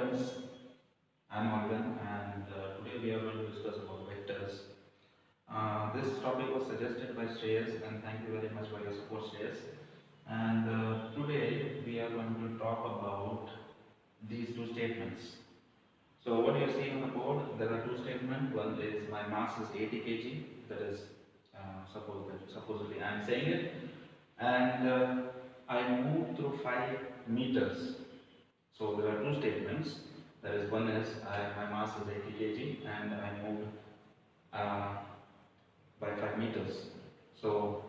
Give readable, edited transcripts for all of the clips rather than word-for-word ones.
friends, I'm Morgan and today we are going to discuss about vectors. This topic was suggested by Shreyas and thank you very much for your support, Shreyas. And today we are going to talk about these two statements. So what you see on the board, there are two statements. One is my mass is 80 kg, that is supposedly I am saying it, and I move through 5 meters. So there are two statements. That is, one is my mass is 80 kg and I moved uh, by 5 meters. So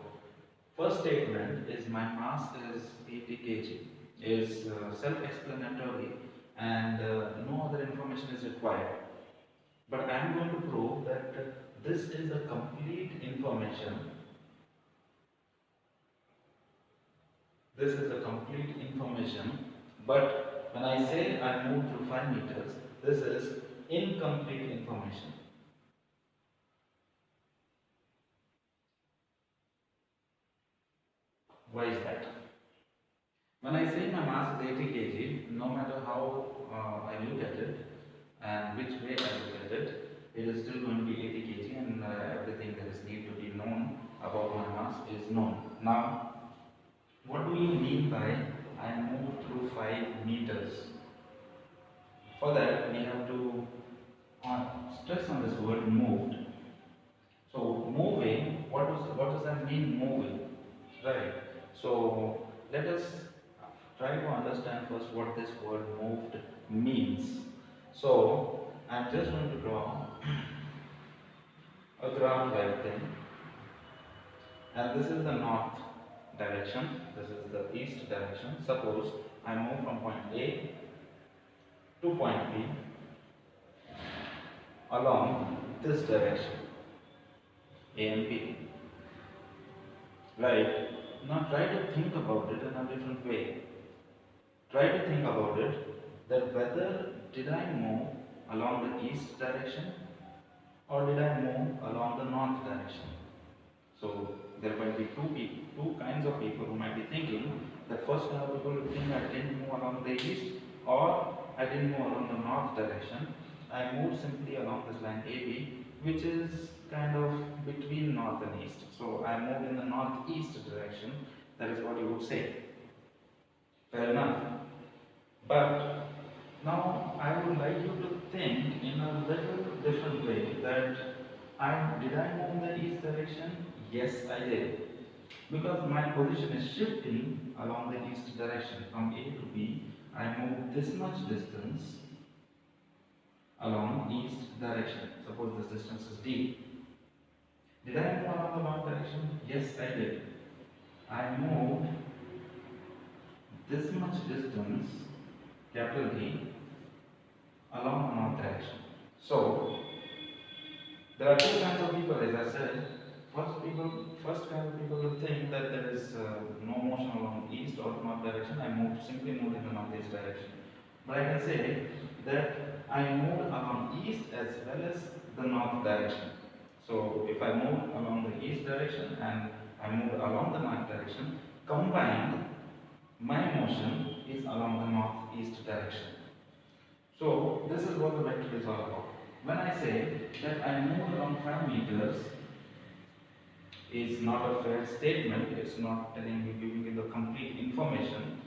first statement is my mass is 80 kg is self-explanatory and no other information is required. But I am going to prove that this is a complete information. This is a complete information, but when I say I move through 5 meters, this is incomplete information. Why is that? When I say my mass is 80 kg, no matter how I look at it and which way I look at it, it is still going to be 80 kg and everything that is need to be known about my mass is known. Now, what do you mean by I move through 5 meters? For that, we have to stress on this word moved. So, moving, what does that mean, moving? Right. So, let us try to understand first what this word moved means. So, I am just going to draw a graph like thing, and this is the north direction, this is the east direction. Suppose I move from point A to point B along this direction, A and B. Right? Now try to think about it in a different way. Try to think about it that whether did I move along the east direction or did I move along the north direction? So there might be two kinds of people who might be thinking. The first kind of people will think I didn't move along the east or I didn't move along the north direction. I moved simply along this line AB, which is kind of between north and east. So I moved in the northeast direction. That is what you would say. Fair enough. But now I would like you to think in a little different way that did I move in the east direction? Yes, I did. Because my position is shifting along the east direction from A to B, I moved this much distance along east direction. Suppose this distance is D. Did I move along the north direction? Yes, I did. I moved this much distance, capital D, along the north direction. So, there are two kinds of people, as I said. First kind of people will think that there is no motion along east or north direction. I simply moved in the northeast direction. But I can say that I moved along east as well as the north direction. So if I moved along the east direction and I moved along the north direction, combined, my motion is along the northeast direction. So this is what the vector is all about. When I say that I move along 5 meters, is not a fair statement, it's not telling you, giving you the complete information,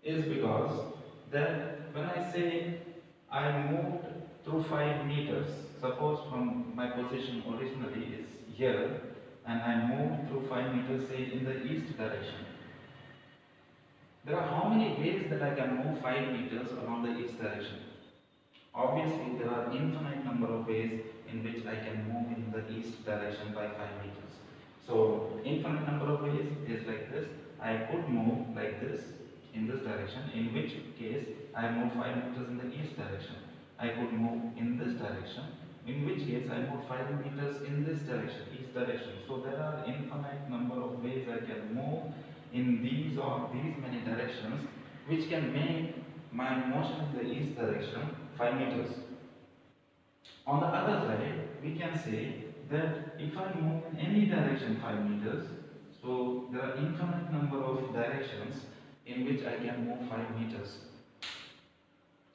is because that when I say I moved through 5 meters, suppose from my position originally is here, and I moved through 5 meters, say in the east direction. There are how many ways that I can move 5 meters along the east direction? Obviously, there are infinite number of ways in which I can move in the east direction by 5 meters. So, infinite number of ways is like this. I could move like this in this direction, in which case I move 5 meters in the east direction. I could move in this direction, in which case I move 5 meters in this direction, east direction. So, there are infinite number of ways I can move in these many directions, which can make my motion in the east direction 5 meters. On the other side, we can say that if I move in any direction 5 meters, so there are infinite number of directions in which I can move 5 meters.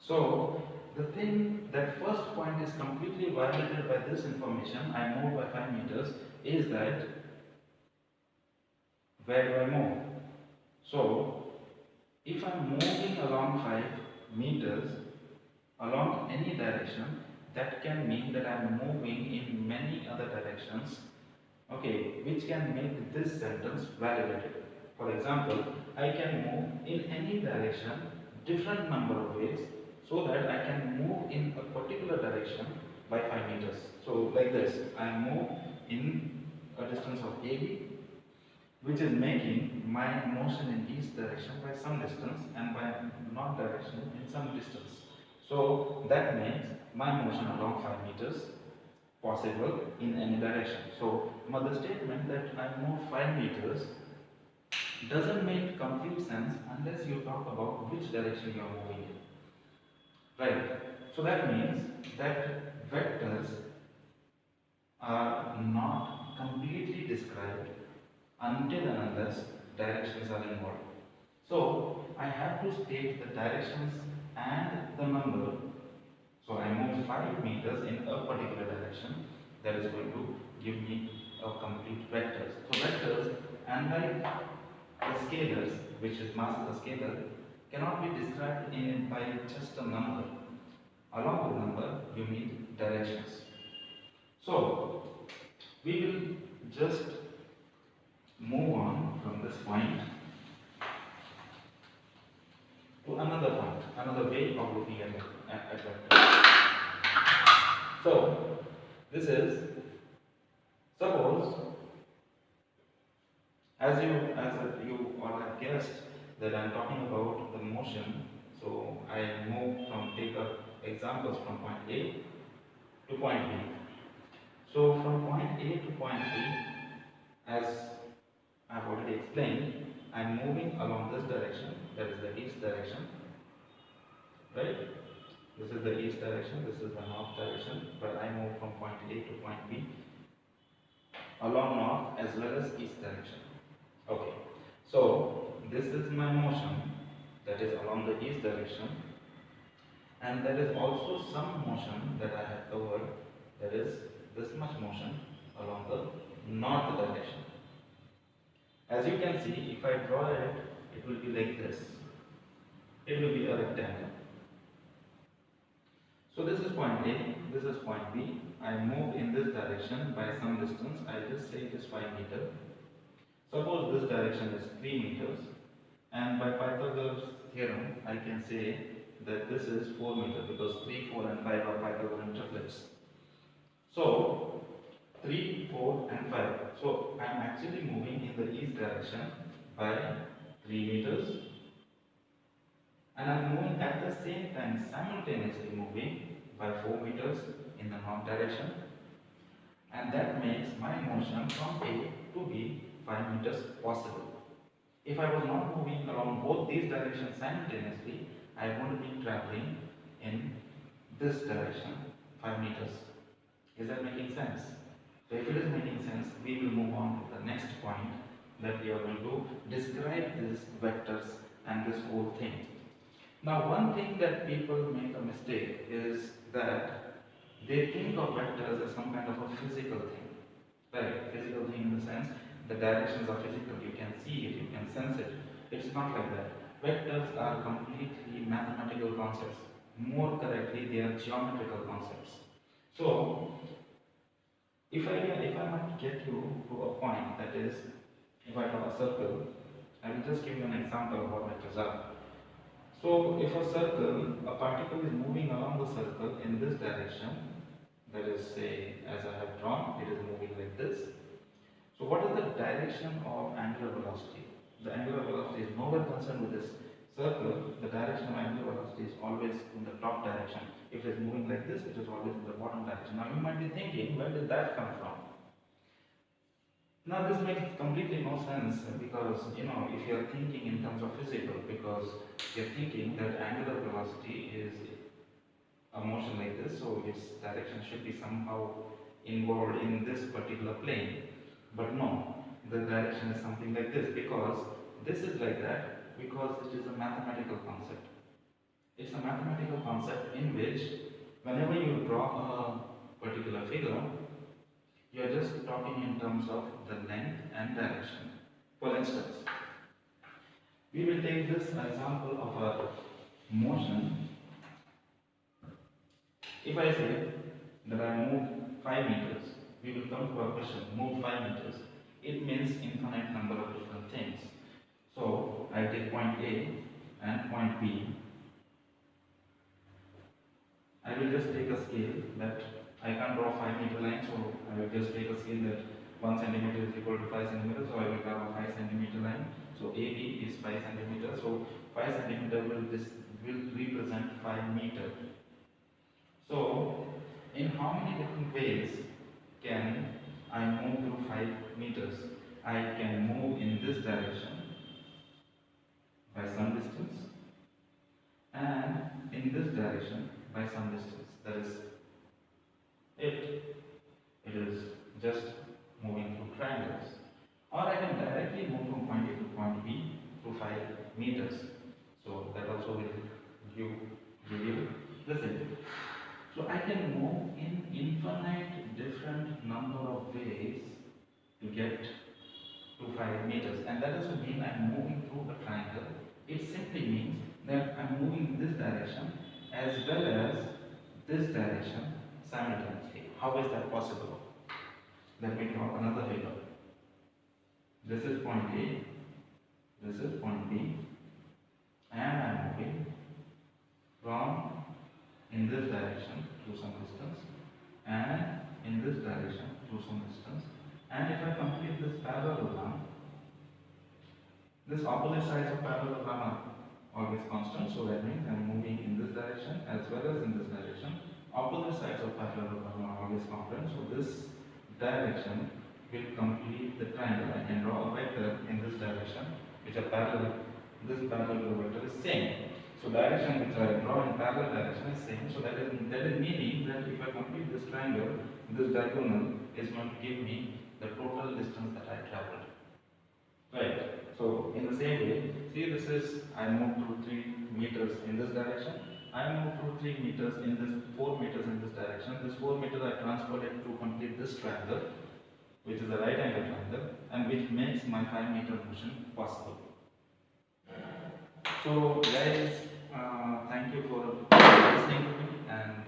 So the thing that first point is completely violated by this information, I move by 5 meters, is that where do I move? So if I'm moving along 5 meters along any direction, that can mean that I'm moving in many other directions, okay, which can make this sentence validated. For example, I can move in any direction different number of ways so that I can move in a particular direction by 5 meters. So like this, I move in a distance of AB, which is making my motion in each direction by some distance and by north direction in some distance. So that makes my motion along 5 meters possible in any direction. So the statement that I move 5 meters doesn't make complete sense unless you talk about which direction you are moving in. Right? So that means that vectors are not completely described until and unless directions are involved. So I have to state the directions and the number. So I move 5 meters in a particular direction. That is going to give me a complete vectors. So vectors, unlike the scalars, which is mass of the scalar, cannot be described by just a number. Along with number, you need directions. So we will just move on from this point to another point, another way of looking at vectors. So this is, suppose, as you all have guessed that I am talking about the motion. So I move from, take up examples from point A to point B. So from point A to point B, as I have already explained, I am moving along this direction, that is the east direction, right? This is the east direction, this is the north direction, but I move from point A to point B along north as well as east direction. Okay, so this is my motion that is along the east direction, and there is also some motion that I have covered, that is this much motion along the north direction. As you can see, if I draw it, it will be like this. It will be a rectangle. So this is point A, this is point B. I move in this direction by some distance. I just say it is 5 meters. Suppose this direction is 3 meters, and by Pythagoras theorem, I can say that this is 4 meters because 3, 4 and 5 are Pythagorean triplets. So 3, 4 and 5. So I am actually moving in the east direction by 3 meters, and I am moving at the same time simultaneously moving by 4 meters in the north direction, and that makes my motion from A to B 5 meters possible. If I was not moving along both these directions simultaneously, I would be traveling in this direction 5 meters. Is that making sense? So if it is making sense, we will move on to the next point, that we are going to describe these vectors and this whole thing. Now one thing that people make a mistake is that they think of vectors as some kind of a physical thing. Right? Physical thing in the sense the directions are physical, you can see it, you can sense it. It's not like that. Vectors are completely mathematical concepts. More correctly, they are geometrical concepts. So if I might get you to a point, that is, if I draw a circle, I will just give you an example of what vectors are. So if a circle, a particle is moving along the circle in this direction, that is, say, as I have drawn, it is moving like this. So what is the direction of angular velocity? The angular velocity is nowhere concerned with this circle. The direction of angular velocity is always in the top direction. If it is moving like this, it is always in the bottom direction. Now you might be thinking, where did that come from? Now this makes completely no sense, because if you are thinking in terms of physical, because you are thinking that angular velocity is a motion like this, so its direction should be somehow involved in this particular plane. But no, the direction is something like this, because this is like that because it is a mathematical concept. It's a mathematical concept in which whenever you draw a particular figure, you are just talking in terms of the length and direction. For instance, we will take this example of a motion. If I say that I move 5 meters, we will come to a question, move 5 meters. It means infinite number of different things. So I take point A and point B. I will just take a scale that I can't draw 5-meter line, so I will just take a scale that 1 centimeter is equal to 5 centimeters, so I will draw a 5 centimeter line. So AB is 5 centimeters, so 5 centimeter will represent 5 meters. So in how many different ways can I move through 5 meters? I can move in this direction by some distance and in this direction by some distance. That is it. It is just moving through triangles. Or I can directly move from point A to point B through 5 meters. So that also will give you this idea. So I can move in infinite different number of ways to get to 5 meters, and that doesn't mean I'm moving through a triangle. It simply means that I'm moving in this direction as well as this direction simultaneously. How is that possible? Let me draw another figure. This is point A, this is point B, and I'm moving from in this direction to some distance and in this direction to some distance. And if I complete this parallelogram, this opposite sides of parallelogram are always constant, so that means I am moving in this direction as well as in this direction. Opposite sides of parallelogram are always constant, so this direction will complete the triangle. I can draw a vector in this direction which are parallel. This parallel vector is same. So direction which I draw in parallel direction is same. So that is meaning that if I complete this triangle, this diagonal is going to give me the total distance that I traveled. Right. So in the same way, see, this is I moved through 3 meters in this direction. I moved through 3 meters in this 4 meters in this direction. This 4 meters I transferred it to complete this triangle, which is a right angle triangle, and which makes my 5-meter motion possible. So guys, thank you for listening to me and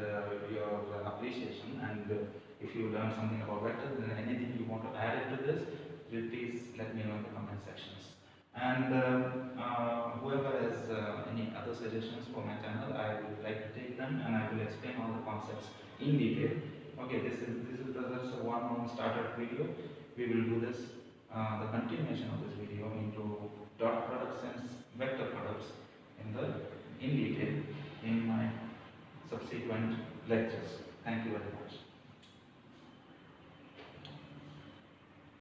your appreciation. And if you learned something about vectors and anything you want to add into this, please let me know in the comment sections. And whoever has any other suggestions for my channel, I would like to take them and I will explain all the concepts in detail. Okay, this is just a one starter video. We will do this, the continuation of this video into dot products and vector products in detail in my subsequent lectures. Thank you very much.